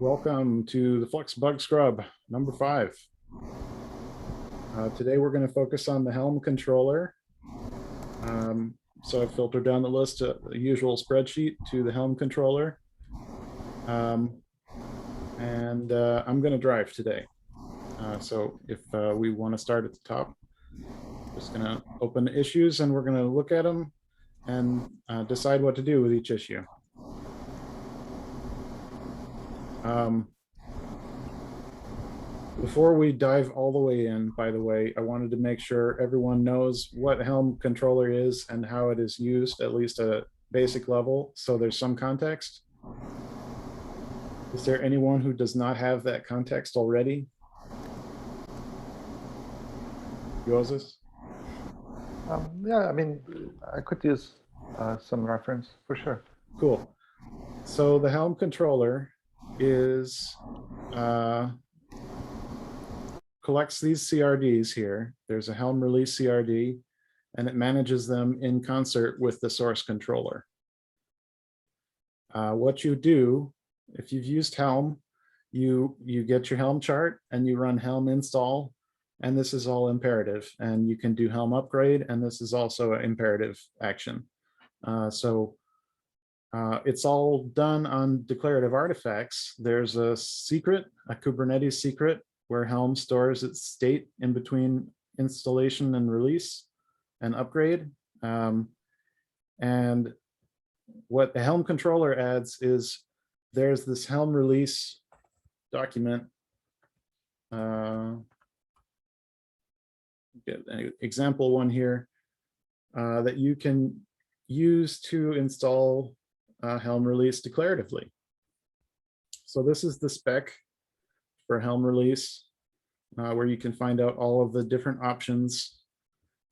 Welcome to the Flux Bug Scrub, number 5. Today we're going to focus on the Helm controller. So I've filtered down the list to the usual spreadsheet to the Helm controller. I'm going to drive today. So if we want to start at the top, just going to open the issues and we're going to look at them and decide what to do with each issue. Before we dive all the way in, by the way, I wanted to make sure everyone knows what Helm controller is and how it is used, at least at a basic level, so there's some context. Is there anyone who does not have that context already? Joseph? Yeah, I mean, I could use some reference for sure. Cool. So the Helm controller is collects these CRDs here. There's a Helm release CRD, and it manages them in concert with the source controller. What you do, if you've used Helm, you get your Helm chart and you run Helm install, and this is all imperative. And you can do Helm upgrade, and this is also an imperative action. It's all done on declarative artifacts. There's a secret, a Kubernetes secret, where Helm stores its state in between installation and release and upgrade. And what the Helm controller adds is there's this Helm release document. Get an example one here that you can use to install Helm release declaratively. So this is the spec for Helm release, where you can find out all of the different options,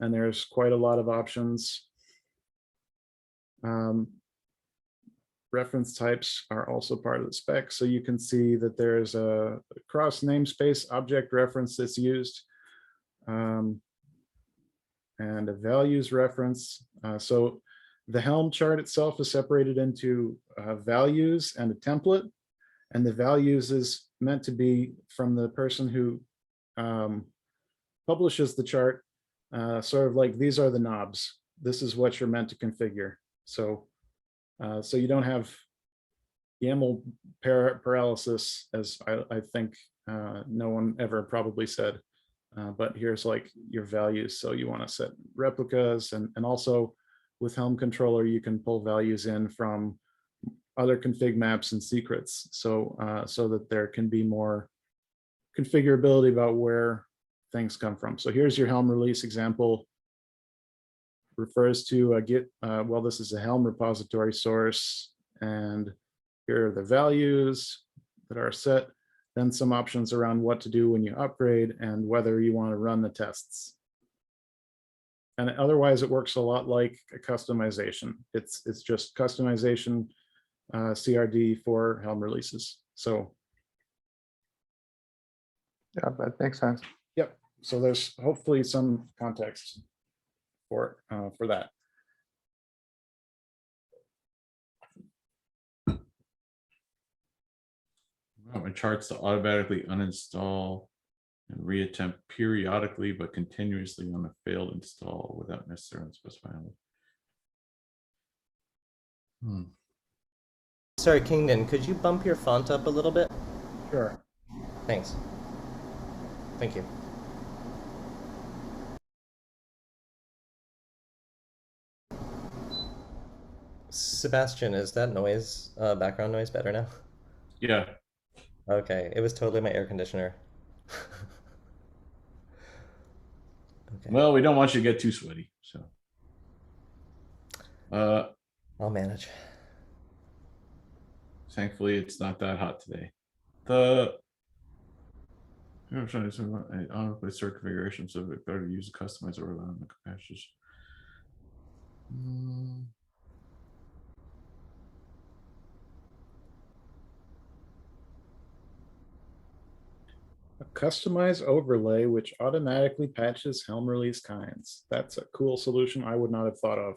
and there's quite a lot of options. Reference types are also part of the spec, so you can see that there's a cross namespace object reference that's used, and a values reference. So the Helm chart itself is separated into values and a template, and the values is meant to be from the person who publishes the chart, sort of like, these are the knobs. This is what you're meant to configure. So you don't have YAML paralysis, as I think no one ever probably said. But here's like your values. So you want to set replicas, and also with Helm controller, you can pull values in from other config maps and secrets, so that there can be more configurability about where things come from. So here's your Helm release example. Refers to a Git, well, this is a Helm repository source, and here are the values that are set, then some options around what to do when you upgrade and whether you want to run the tests. And otherwise, it works a lot like a customization. It's just customization CRD for Helm releases. So yeah, that makes sense. Yep. So there's hopefully some context for that. My charts to automatically uninstall and reattempt periodically but continuously on a failed install without necessarily specifying. Sorry, Kingdon, could you bump your font up a little bit? Sure. Thanks. Thank you. Sebastian, is that noise, background noise better now? Yeah. Okay, it was totally my air conditioner. Okay. Well, we don't want you to get too sweaty, so. I'll manage. Thankfully, it's not that hot today. I'm trying to say automatically start configuration, so it's better to use a customizer or allow the capacities. A customized overlay which automatically patches Helm release kinds. That's a cool solution I would not have thought of.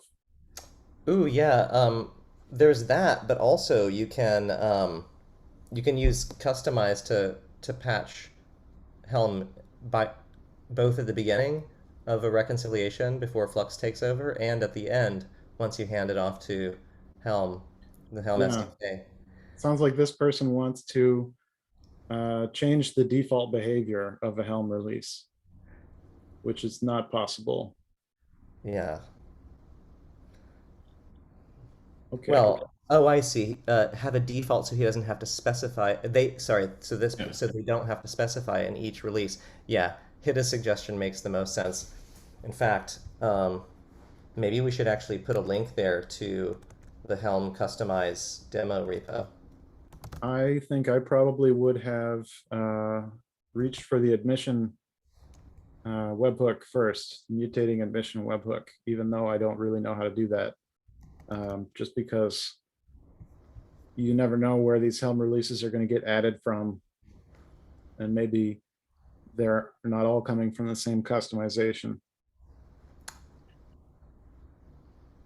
Ooh, yeah. There's that, but also you can you can use customize to patch Helm by both at the beginning of a reconciliation before Flux takes over and at the end once you hand it off to Helm, the Helm Yeah. SDK. Sounds like this person wants to change the default behavior of a Helm release, which is not possible. Yeah. Okay. Well, oh, I see. Have a default so he doesn't have to specify. Sorry, so this, Yeah. so they don't have to specify in each release. Yeah, Hida's suggestion makes the most sense. In fact, maybe we should actually put a link there to the Helm customize demo repo. I think I probably would have reached for the admission webhook first, mutating admission webhook, even though I don't really know how to do that. Just because you never know where these Helm releases are going to get added from. And maybe they're not all coming from the same customization.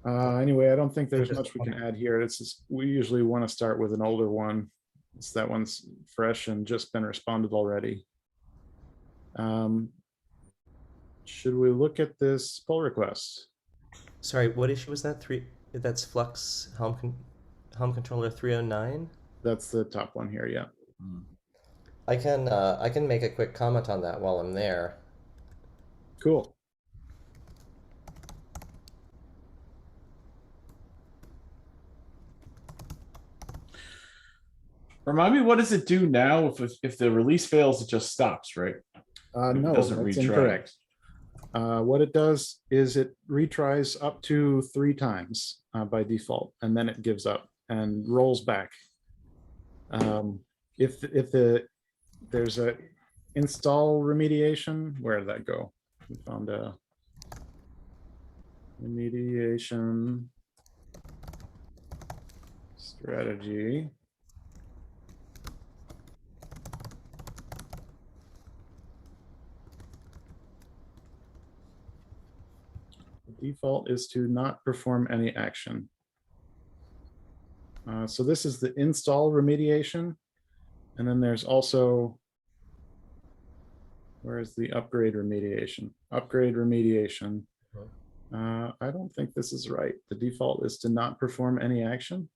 Anyway, I don't think there's much we can add here. It's just, we usually want to start with an older one. It's that one's fresh and just been responded already. Should we look at this pull request? Sorry, what issue was that? That's Flux Helm controller 309. That's the top one here. Yeah. Hmm. I can make a quick comment on that while I'm there. Cool. Remind me, what does it do now if the release fails? It just stops, right? No, doesn't that's retry. incorrect. What it does is it retries up to 3 times by default, and then it gives up and rolls back. If there's a install remediation, where did that go? We found a remediation strategy. The default is to not perform any action. So this is the install remediation. And then there's also, where's the upgrade remediation? Upgrade remediation. I don't think this is right. The default is to not perform any action.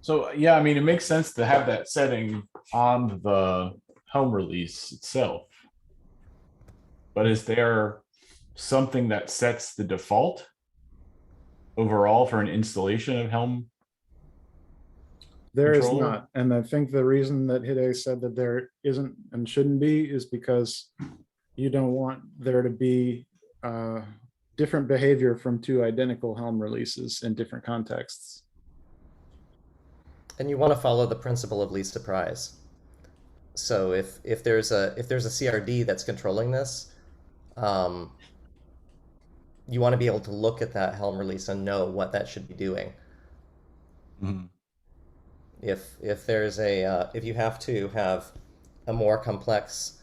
So yeah, I mean, it makes sense to have that setting on the Helm release itself. But is there something that sets the default overall for an installation of Helm? There is Controller? not. And I think the reason that Hide said that there isn't and shouldn't be is because you don't want there to be different behavior from 2 identical Helm releases in different contexts. And you want to follow the principle of least surprise. So if there's a CRD that's controlling this, you want to be able to look at that Helm release and know what that should be doing. Mm-hmm. If there's a if you have to have a more complex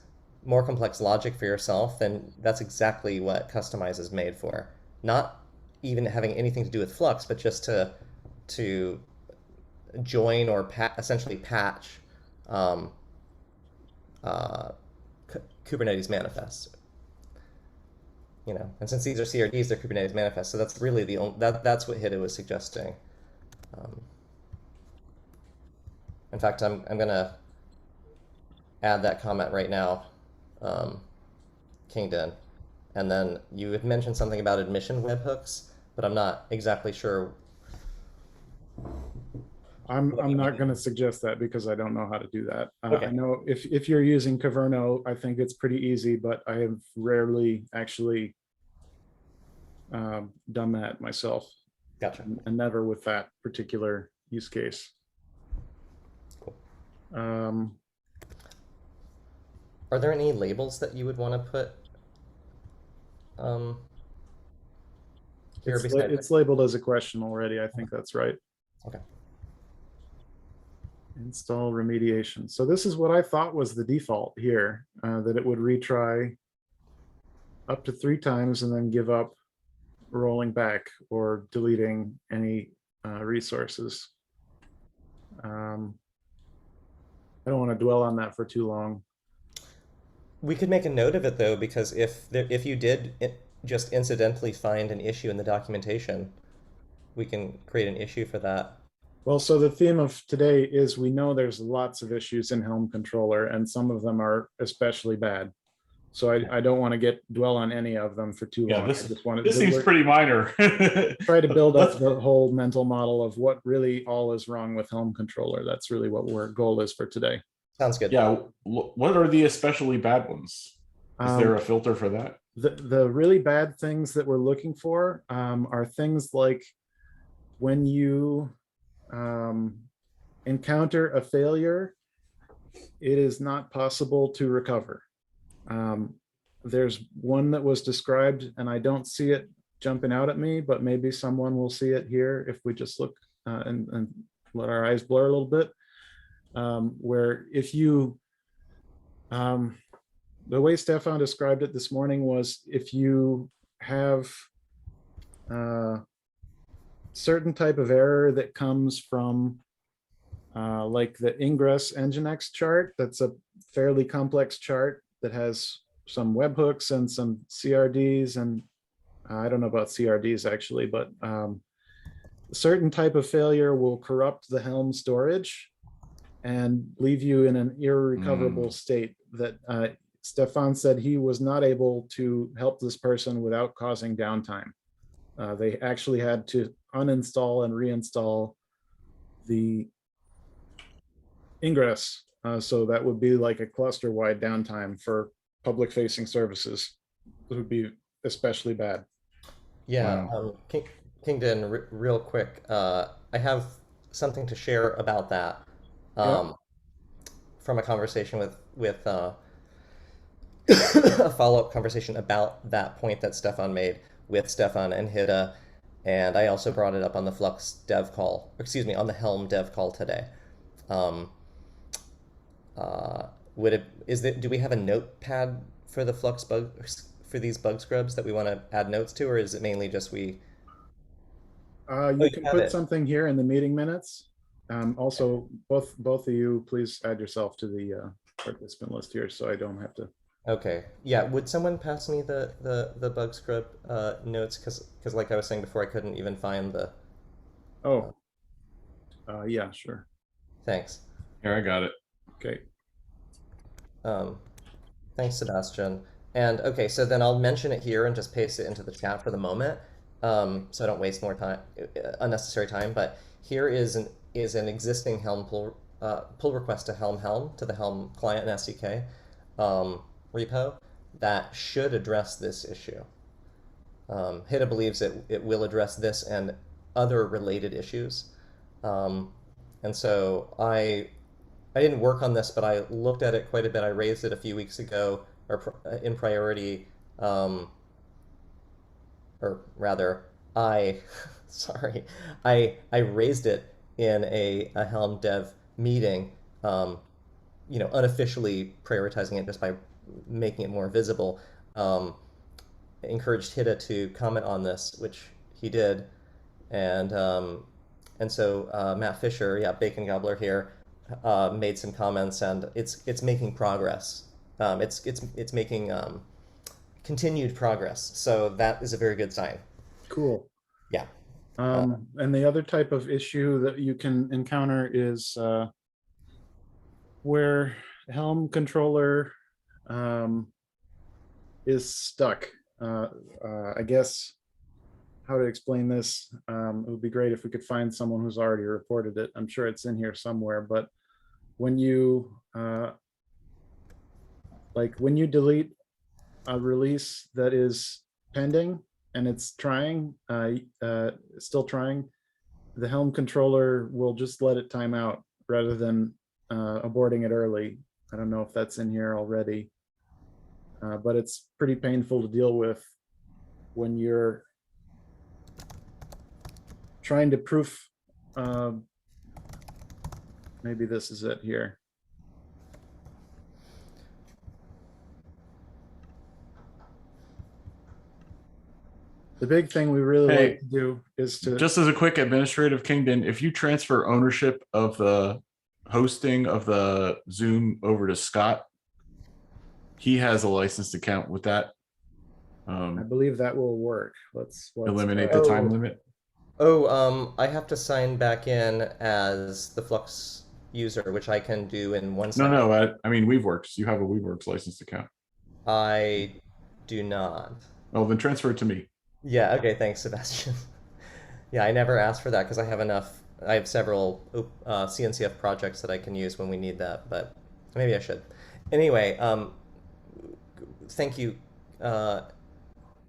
logic for yourself, then that's exactly what Customize is made for. Not even having anything to do with Flux, but just to join or essentially patch Kubernetes manifests. You know, and since these are CRDs, they're Kubernetes manifests, so that's really the only that's what Hida was suggesting. In fact, I'm gonna add that comment right now, Kingdon, and then you had mentioned something about admission webhooks, but I'm not exactly sure. I'm not going to suggest that because I don't know how to do that. Okay. I know if you're using Caverno, I think it's pretty easy, but I have rarely actually done that myself. Gotcha. And never with that particular use case. Cool. Are there any labels that you would want to put here beside it's labeled as a question already. I think that's right. Okay. Install remediation. So this is what I thought was the default here, that it would retry up to 3 times and then give up, rolling back or deleting any resources. I don't want to dwell on that for too long. We could make a note of it though, because if you did just incidentally find an issue in the documentation, we can create an issue for that. Well, so the theme of today is we know there's lots of issues in Helm Controller, and some of them are especially bad. So I don't want to dwell on any of them for too Yeah, long. I just wanted this seems pretty minor. try to build up Let's- the whole mental model of what really all is wrong with Helm Controller. That's really what our goal is for today. Sounds good. Yeah, what are the especially bad ones? Is there a filter for that? The really bad things that we're looking for are things like when you encounter a failure, it is not possible to recover. There's one that was described, and I don't see it jumping out at me, but maybe someone will see it here if we just look and let our eyes blur a little bit, where if you, the way Stefan described it this morning was if you have certain type of error that comes from like the ingress nginx chart, that's a fairly complex chart that has some webhooks and some CRDs, and I don't know about CRDs actually, but a certain type of failure will corrupt the Helm storage and leave you in an irrecoverable state that Stefan said he was not able to help this person without causing downtime. They actually had to uninstall and reinstall the ingress. So that would be like a cluster-wide downtime for public-facing services. It would be especially bad. Yeah, Wow. Kingdon, real quick, I have something to share about that from a conversation with a follow-up conversation about that point that Stefan made with Stefan and Hida, and I also brought it up on the Flux dev call, excuse me, on the Helm dev call today. Do we have a notepad for the Flux for these bug scrubs that we want to add notes to, or is it mainly just we? You can have put it. something here in the meeting minutes. Also, both of you, please add yourself to the participant list here, so I don't have to. Okay. Yeah. Would someone pass me the bug scrub notes? Because like I was saying before, I couldn't even find the. Oh, yeah, sure. Thanks. Here, I got it. Okay. Thanks, Sebastian. And okay, so then I'll mention it here and just paste it into the chat for the moment, so I don't waste more time, unnecessary time. But here is an existing Helm pull request to Helm to the Helm client and SDK repo that should address this issue. Hida believes it will address this and other related issues. And so I didn't work on this, but I looked at it quite a bit. I raised it a few weeks ago, or in priority, or rather, sorry, I raised it in a Helm Dev meeting, unofficially prioritizing it just by making it more visible. Encouraged Hida to comment on this, which he did, and so Matt Fisher, yeah, Bacon Gobbler here, made some comments, and it's making progress. It's making continued progress. So that is a very good sign. Cool. Yeah. And the other type of issue that you can encounter is where Helm Controller is stuck. I guess how to explain this. It would be great if we could find someone who's already reported it. I'm sure it's in here somewhere, but when you when you delete a release that is pending and it's trying, still trying, the Helm controller will just let it time out rather than aborting it early. I don't know if that's in here already, but it's pretty painful to deal with when you're trying to proof. Maybe this is it here. The big thing we really Hey, like to do is to, Just as a quick administrative kingdom, if you transfer ownership of the hosting of the Zoom over to Scott, he has a licensed account with that. I believe that will work. Let's Eliminate try. the time Oh. limit. Oh, I have to sign back in as the Flux user, which I can do in 1 No, second. no. I mean, WeaveWorks. You have a WeaveWorks licensed account. I do not. Oh, then transfer it to me. Yeah, okay, thanks, Sebastian. Yeah, I never asked for that because I have enough. I have several CNCF projects that I can use when we need that, but maybe I should. Anyway, thank you,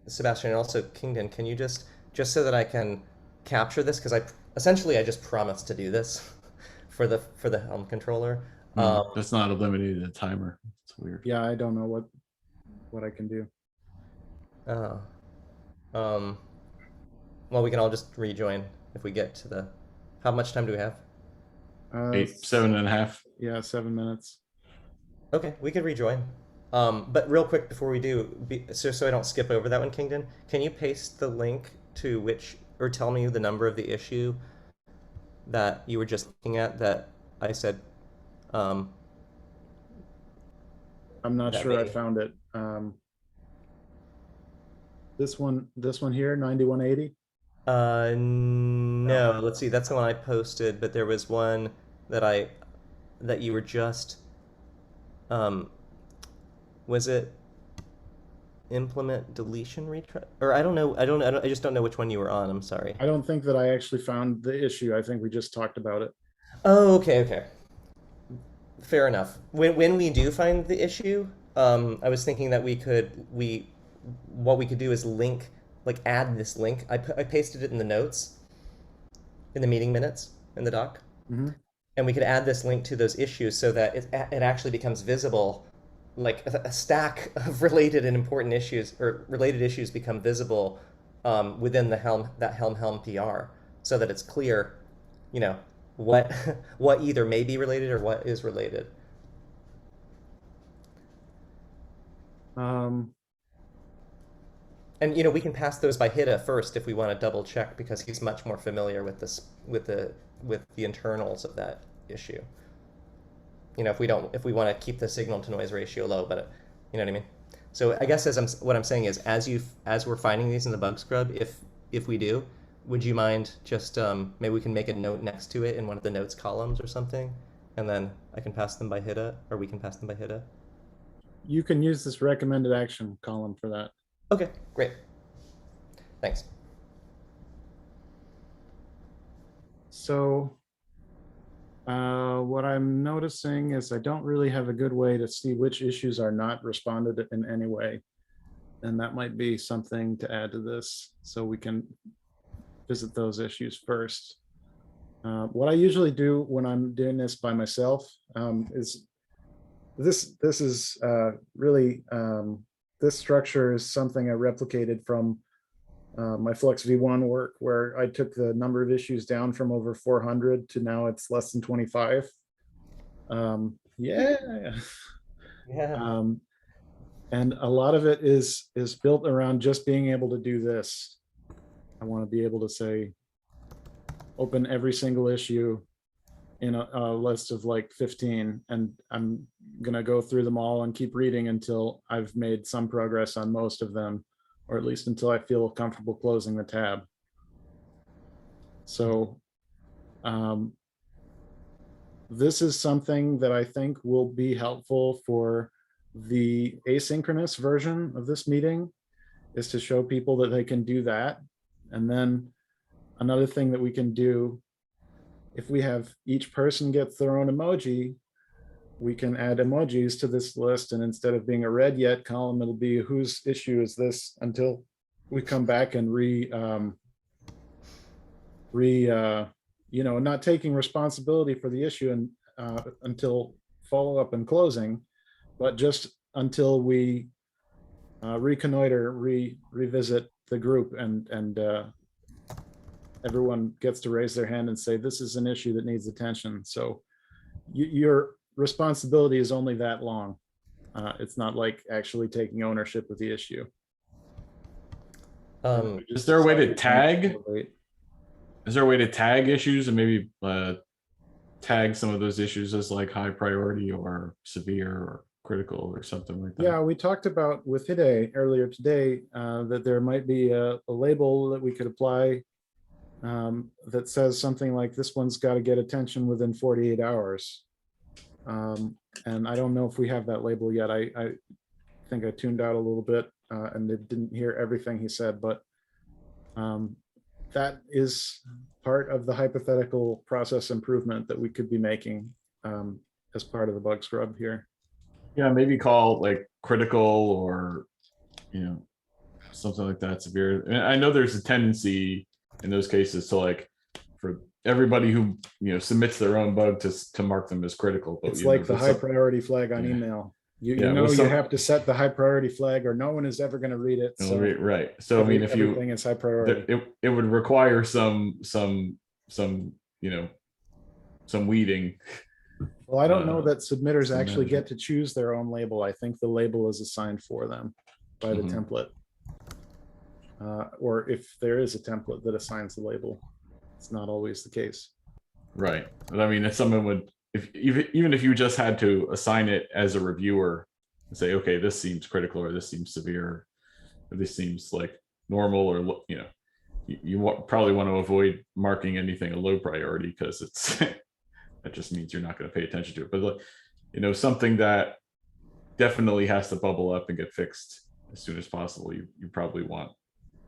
Sebastian, and also Kingdon. Can you just so that I can capture this, because I just promised to do this for the Helm controller. That's not eliminated a timer. It's weird. Yeah, I don't know what I can do. Oh. Well, we can all just rejoin if we get to the. How much time do we have? 7.5. Yeah, 7 minutes. Okay, we could rejoin. But real quick before we do, so I don't skip over that one, Kingdon, can you paste the link to which, or tell me the number of the issue that you were just looking at that I said? I'm not That sure I may- found it. This one here, 9180. No. Let's see. That's the one I posted, but there was one that you were just. Was it implement deletion retry? Or I don't know. I just don't know which one you were on. I'm sorry. I don't think that I actually found the issue. I think we just talked about it. Oh, okay. Fair enough. When we do find the issue, I was thinking that what we could do is add this link. I pasted it in the notes, in the meeting minutes, in the doc, and we could add this link to those issues so that it actually becomes visible, like a stack of related and important issues, or related issues become visible within the Helm PR, so that it's clear, what what either may be related or what is related. And we can pass those by Hida first if we want to double check, because he's much more familiar with this with the internals of that issue. If we want to keep the signal to noise ratio low, but you know what I mean. So I guess what I'm saying is, as we're finding these in the bug scrub, if we do, would you mind just maybe we can make a note next to it in one of the notes columns or something, and then I can pass them by Hida, or we can pass them by Hida. You can use this recommended action column for that. Okay, great. Thanks. So what I'm noticing is I don't really have a good way to see which issues are not responded in any way. And that might be something to add to this, so we can visit those issues first. What I usually do when I'm doing this by myself is this is really, this structure is something I replicated from my Flux V1 work, where I took the number of issues down from over 400 to now it's less than 25. Yeah. And a lot of it is built around just being able to do this. I want to be able to say, open every single issue in a list of like 15, and I'm gonna go through them all and keep reading until I've made some progress on most of them, or at least until I feel comfortable closing the tab. So this is something that I think will be helpful for the asynchronous version of this meeting, is to show people that they can do that. And then another thing that we can do, if we have each person get their own emoji, we can add emojis to this list, and instead of being a read yet column, it'll be whose issue is this, until we come back and not taking responsibility for the issue and until follow up and closing, but just until we reconnoiter, revisit the group, and everyone gets to raise their hand and say, this is an issue that needs attention. So your responsibility is only that long. It's not like actually taking ownership of the issue. Is there a way to tag? Is there a way to tag issues and maybe tag some of those issues as like high priority or severe or critical or something like that? Yeah, we talked about with Hide earlier today that there might be a label that we could apply that says something like this one's got to get attention within 48 hours. And I don't know if we have that label yet. I think I tuned out a little bit and didn't hear everything he said, but that is part of the hypothetical process improvement that we could be making as part of the bug scrub here. Yeah, maybe call like critical or, you know, something like that, severe. And I know there's a tendency in those cases to like, for everybody who, you know, submits their own bug to mark them as critical. But It's you like know, the high priority flag on Yeah. email. You Yeah, know with you some- have to set the high priority flag or no one is ever going to read it. So right. So I mean, if you, everything is high priority. it would require some, you know, some weeding. Well, I don't know that submitters some actually management. get to choose their own label. I think the label is assigned for them by the Mhm. template. Or if there is a template that assigns the label, it's not always the case. Right. But I mean, if someone would, if even if you just had to assign it as a reviewer and say, okay, this seems critical or this seems severe, or this seems like normal, or you know, probably want to avoid marking anything a low priority because it's that just means you're not going to pay attention to it. But like, you know, something that definitely has to bubble up and get fixed as soon as possible. You probably want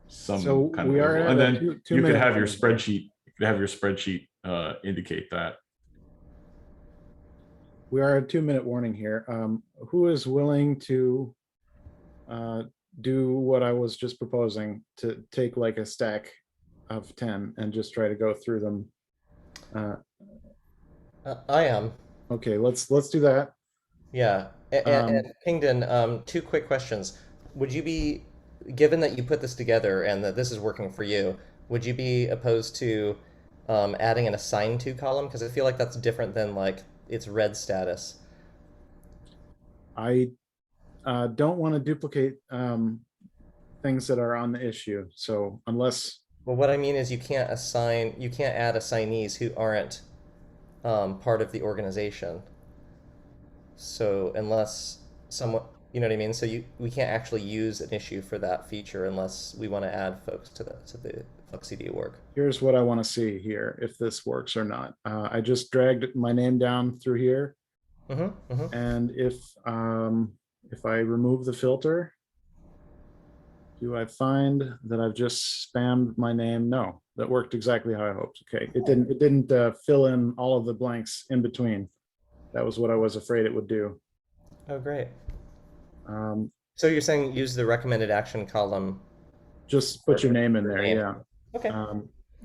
some So kind of we are label. at And a then two you could minute have your warning here. spreadsheet. You could have your spreadsheet indicate that. We are at a 2 minute warning here. Who is willing to do what I was just proposing, to take like a stack of 10 and just try to go through them? I am. Okay, let's do that. Yeah. And Kingdon, two quick questions. Would you be, given that you put this together and that this is working for you, would you be opposed to adding an assigned to column? Because I feel like that's different than like its red status. I don't want to duplicate things that are on the issue. So unless, Well, what I mean is you can't add assignees who aren't part of the organization. So unless someone, you know what I mean? So we can't actually use an issue for that feature unless we want to add folks to the Flux CD work. here's what I want to see here, if this works or not. I just dragged my name down through here. And if I remove the filter, do I find that I've just spammed my name? No, that worked exactly how I hoped. Okay, it didn't fill in all of the blanks in between. That was what I was afraid it would do. Oh, great. So you're saying use the recommended action column? Just put your name in there, name. yeah. Okay.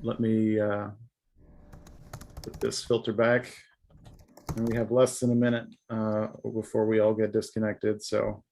Let me put this filter back. And we have less than a minute before we all get disconnected. So